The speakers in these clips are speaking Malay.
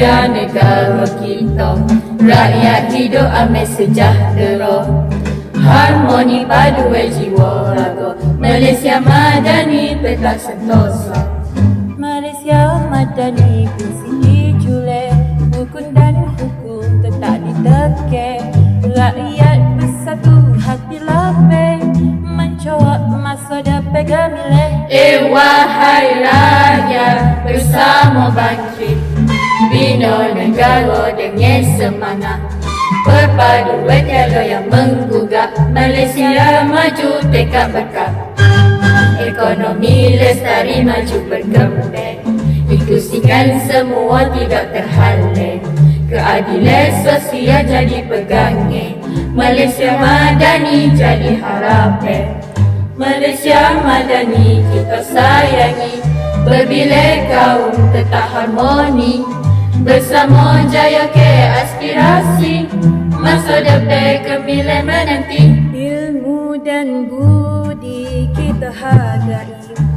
Malaysia negara kita, rakyat hidup aman sejahtera, harmoni paduan jiwa raga. Malaysia madani tetap sentosa. Malaysia madani prinsip jule, rukun dan hukum tetap ditekan. Rakyat bersatu hati lapang, mencoak masa dapat gemilih. Wahai rakyat, bersama bangkit, bina negara dengan semangat. Perpaduan tiada yang menggugah, Malaysia maju tekad berkat. Ekonomi lestari maju berkembang, inklusikan semua tidak terhalang. Keadilan sosial jadi pegangan, Malaysia madani jadi harapan. Malaysia madani kita sayangi, berbilai kaum tetap harmoni. Bersama jaya ke aspirasi, masa depan gemilang menanti. Ilmu dan budi kita hargai,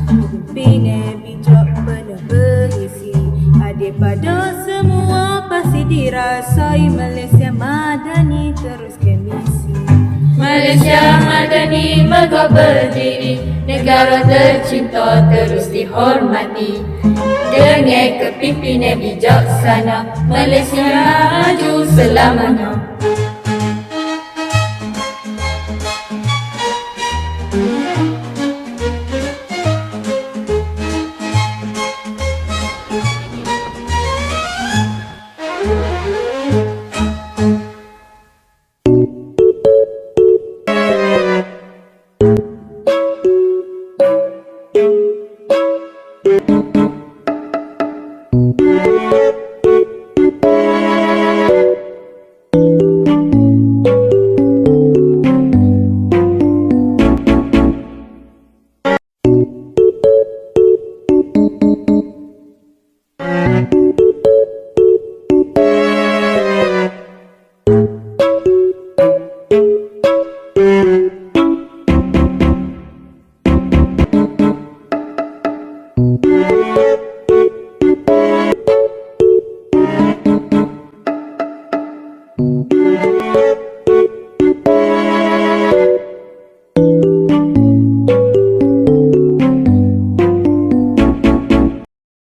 pimpinan bijak penuh berisi. Adil pada semua pasti dirasai, Malaysia madani teruskan misi. Malaysia madani megah berdiri, negara tercinta terus dihormati. Dengan kepimpinan bijaksana, Malaysia maju selamanya.